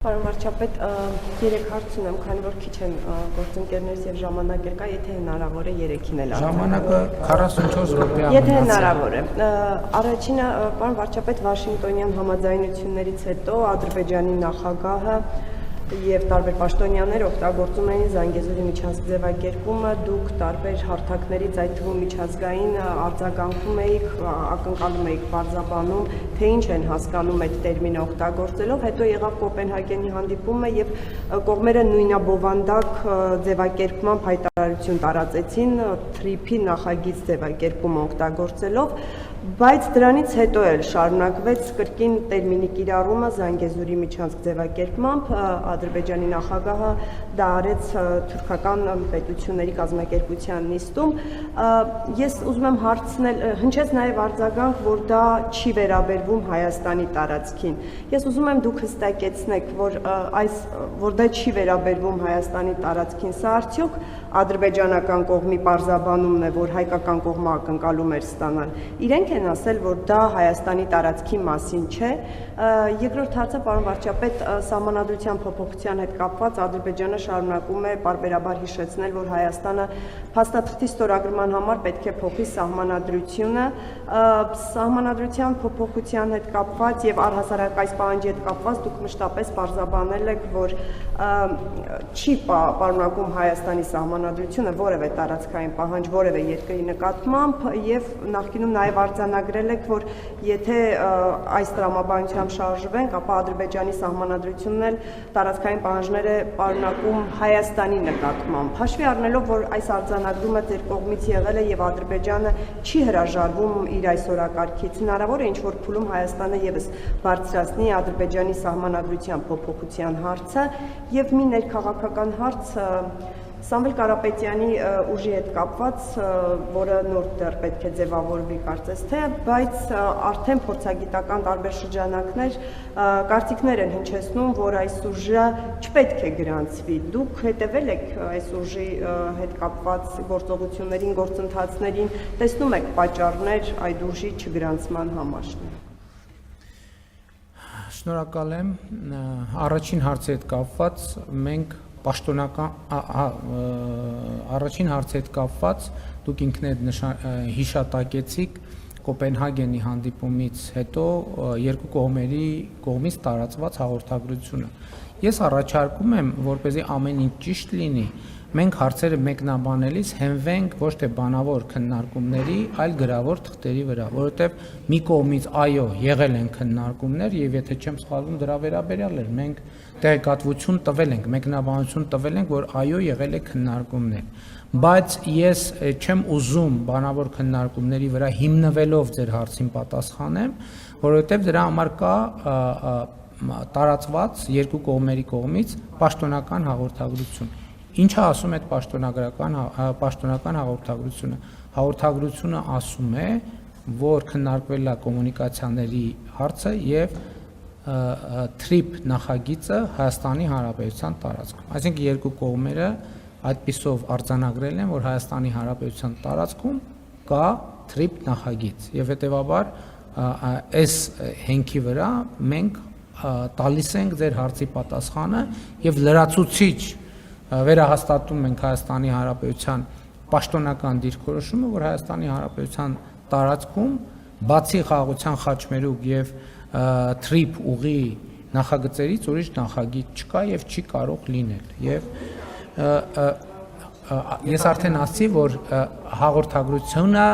Պարոն վարչապետ, երեք հարց ունեմ, քանի որ քիչ են գործընկերներս եւ ժամանակ կա, եթե հնարավոր է երեքին էլ ժամանակը 44 րոպե եթե հնարավոր է։ Առաջինը, պարոն վարչապետ, Վաշինգտոնյան համաձայնություններից հետո Ադրբեջանի նախագահը եւ տարբեր պաշտոնյաներ օգտագործում էին Զանգեզուրի միջանցք ձևակերպումը, դուք տարբեր հարթակներից, այդ թվում միջազգային արձագանքում եք, ակնկալում եք բարձաբանում, թե ինչ են հասկանում այդ տերմինը օգտագործելով, հետո եղավ Կոպենհագենի հանդիպումը եւ կողմերը նույնաբովանդակ ձևակերպման հայտարարություն տարածեցին թրիփի նախագիծ ձևակերպումը օգտագործելով, բայց դրանից հետո էլ շարունակվեց կրկին տերմինի կիրառումը Զանգեզուրի միջանցք ձևակերպմամբ, Ադրբեջանի նախագահը դա արեց թուրքական պետությունների կազմակերպության նիստում։ Ես ուզում եմ հարցնել, հնչեց նաև արձագանք, որ դա չի վերաբերվում Հայաստանի տարածքին։ Ես ուզում եմ դուք հստակեցնեք, որ դա չի վերաբերվում Հայաստանի տարածքին, սա արդյոք ադրբեջանական կողմի պարզաբանումն է, որ հայկական կողմը ակնկալում էր ստանալ։ Իրենք են ասել, որ դա Հայաստանի տարածքի մասին չէ։ Երկրորդ հարցը, պարոն վարչապետ, սահմանադրության փոփոխության հետ կապված Ադրբեջանը շարունակում է պարբերաբար հիշեցնել, որ Հայաստանը փաստաթղթի ստորագրման համար պետք է փոխի սահմանադրությունը։ Սահմանադրության փոփոխության հետ կապված եւ առհասարակ այս պահանջի հետ կապված դուք մշտապես պարզաբանել եք, որ չի պարունակում Հայաստանի սահմանադրությունը որևէ տարածքային պահանջ որևէ երկրի նկատմամբ եւ նախկինում նաեւ արձանագրել եք, որ եթե այս տրամաբանությամբ շարժվենք, ապա Ադրբեջանի սահմանադրությունն էլ տարածքային պահանջներ է պարունակում Հայաստանի նկատմամբ։ Հաշվի առնելով, որ այս արձանագրումը ձեր կողմից եղել է եւ Ադրբեջանը չի հրաժարվում իր այս օրակարգից, հնարավոր է ինչ-որ փուլում Հայաստանը եւս բարձրացնի Ադրբեջանի սահմանադրության փոփոխության հարցը եւ մի ներքաղաքական հարց Սամվել Կարապետյանի ուժի հետ կապված, որը նոր դեռ պետք է ձևավորվի կարծես թե, բայց արդեն փորձագիտական տարբեր շրջանակներ կարծիքներ են հնչեցնում, որ այս ուժը չպետք է գրանցվի։ Դուք հետևել եք այս ուժի հետ կապված գործողություններին, գործընթացներին, տեսնում եք պատճառներ այդ ուժի չգրանցման համար։ Շնորհակալ եմ։ Առաջին հարցի հետ կապված մենք առաջին հարցի հետ կապված դուք ինքներդ հիշատակեցիք Կոպենհագենի հանդիպումից հետո երկու կողմերի կողմից տարածված հաղորդագրությունը։ Ես առաջարկում եմ, որպեսզի ամեն ինչ ճիշտ լինի, մենք հարցերը մեկնաբանելիս հենվենք ոչ թե բանավոր քննարկումների, այլ գրավոր թղթերի վրա, որովհետև մի կողմից այո, եղել են քննարկումներ եւ եթե չեմ սխալվում դրա վերաբերյալ էր, մենք տեղեկատվություն տվել ենք, մեկնաբանություն տվել ենք, որ այո, եղել է քննարկումներ, բայց ես չեմ ուզում բանավոր քննարկումների վրա հիմնվելով ձեր հարցին պատասխանեմ, որովհետև դրա համար կա տարածված երկու կողմերի կողմից պաշտոնական հաղորդագրություն։ Ինչը ասում է պաշտոնական հաղորդագրությունը։ Հաղորդագրությունը ասում է, որ քննարկվել է կոմունիկացիաների հարցը եւ թրիփ նախագիծը Հայաստանի Հանրապետության տարածքում։ Այսինքն երկու կողմերը այդպիսով արձանագրել են, որ Հայաստանի Հանրապետության տարածքում կա թրիփ նախագիծ եւ հետեւաբար այս հենքի վրա մենք տալիս ենք ձեր հարցի պատասխանը եւ լրացուցիչ վերահաստատում ենք Հայաստանի Հանրապետության պաշտոնական դիրքորոշումը, որ Հայաստանի Հանրապետության տարածքում բացի խաղաղության խաչմերուկ եւ թրիփ ուղի նախագծերից ուրիշ նախագիծ չկա եւ չի կարող լինել։ Եվ ես արդեն ասացի, որ հաղորդագրությունը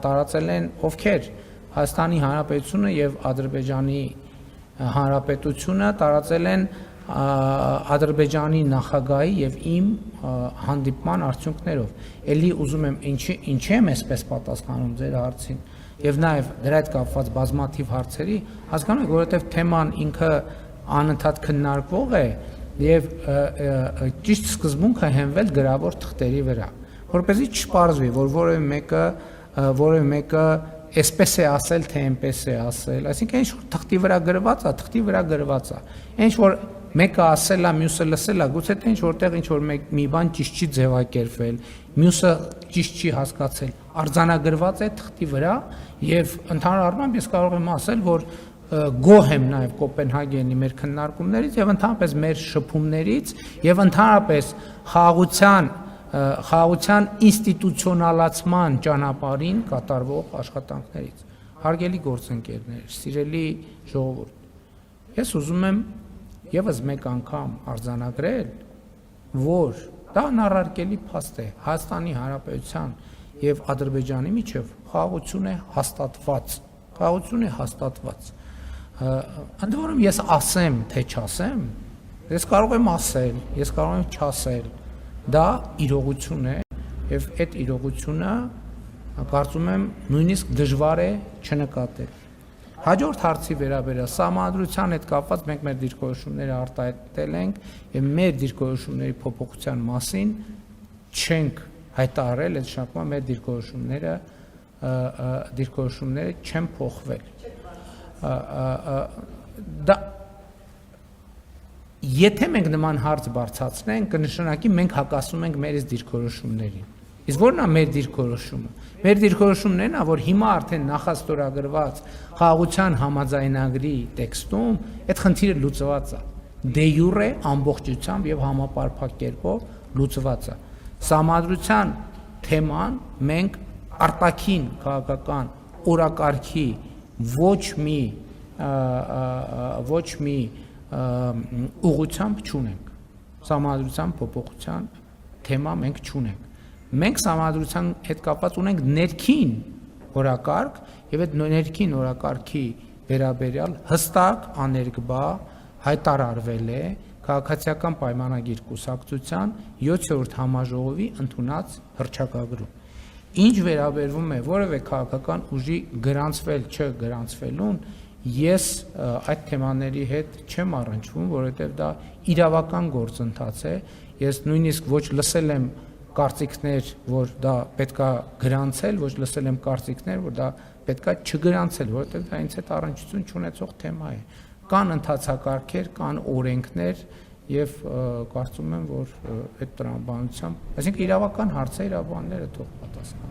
տարածել են ովքեր Հայաստանի Հանրապետությունը եւ Ադրբեջանի Հանրապետությունը տարածել են Ադրբեջանի նախագահի եւ իմ հանդիպման արդյունքներով։ Էլի ուզում եմ ինչի եմ այսպես պատասխանում ձեր հարցին եւ նաեւ դրա հետ կապված բազմաթիվ հարցերի, հասկանում եք, որովհետեւ թեման ինքը անընդհատ քննարկվող է եւ ճիշտ սկզբունքը հենվել գրավոր թղթերի վրա, որպեսզի չպարզվի, որ որևէ մեկը այսպես է ասել, թե այնպես է ասել, այսինքն ինչ որ թղթի վրա գրված է, ինչ որ մեկը ասել է, մյուսը լսել է, գուցե թե ինչ որտեղ ինչ որ մի բան ճիշտ չի ձևակերպվել, մյուսը ճիշտ չի հասկացել, արձանագրված է թղթի վրա եւ ընդհանուր առմամբ ես կարող եմ ասել, որ գոհ եմ նաև Կոպենհագենի մեր քննարկումներից եւ ընդհանրապես մեր շփումներից եւ ընդհանրապես խաղաղության ինստիտուցիոնալացման ճանապարհին կատարվող աշխատանքներից։ Հարգելի գործընկերներ, սիրելի ժողովուրդ, ես ուզում եմ եւս մեկ անգամ արձանագրել, որ դա անառարկելի փաստ է Հայաստանի Հանրապետության եւ Ադրբեջանի միջեւ խաղաղություն է հաստատված։ Ընդ որում ես ասեմ, թե չասեմ, ես կարող եմ ասել, ես կարող եմ չասել, դա իրողություն է եւ այդ իրողությունը կարծում եմ նույնիսկ դժվար է չնկատել։ Հաջորդ հարցի վերաբերյալ սահմանադրության հետ կապված մենք մեր դիրքորոշումները արտահայտել ենք եւ մեր դիրքորոշումների փոփոխության մասին չենք հայտարարել, այդ շարքում մեր դիրքորոշումները չեն փոխվել։ Դա եթե մենք նման հարց բարձրացնենք, կնշանակի մենք հակասում ենք մեր դիրքորոշումներին։ Իսկ ո՞րն է մեր դիրքորոշումը։ Մեր դիրքորոշումն է, որ հիմա արդեն նախաստորագրված խաղաղության համաձայնագրի տեքստում այդ խնդիրը լուծված է։ Դե յուրե ամբողջությամբ եւ համապարփակ կերպով լուծված է։ Սահմանադրության թեման մենք արտաքին քաղաքական օրակարգի ոչ մի ուղղությամբ չունենք։ Սահմանադրության փոփոխության թեմա մենք չունենք։ Մենք սահմանադրության հետ կապված ունենք ներքին օրակարգ եւ այդ ներքին օրակարգի վերաբերյալ հստակ աներկբա հայտարարվել է քաղաքացիական պայմանագիր կուսակցության 7-րդ համաժողովի ընդունած հռչակագրում։ Ինչ վերաբերվում է որևէ քաղաքական ուժի գրանցվել չգրանցվելուն, ես այդ թեմաների հետ չեմ առնչվում, որովհետև դա իրավական գործընթաց է։ Ես նույնիսկ ոչ լսել եմ կարծիքներ, որ դա պետքա գրանցել, ոչ լսել եմ կարծիքներ, որ դա պետքա չգրանցել, որովհետև դա ինձ հետ առնչություն չունեցող թեմա է։ Կան ընթացակարգեր, կան օրենքներ եւ կարծում եմ, որ այդ տրամաբանությամբ, այսինքն իրավական հարցը իրավաբանները թող պատասխանեն։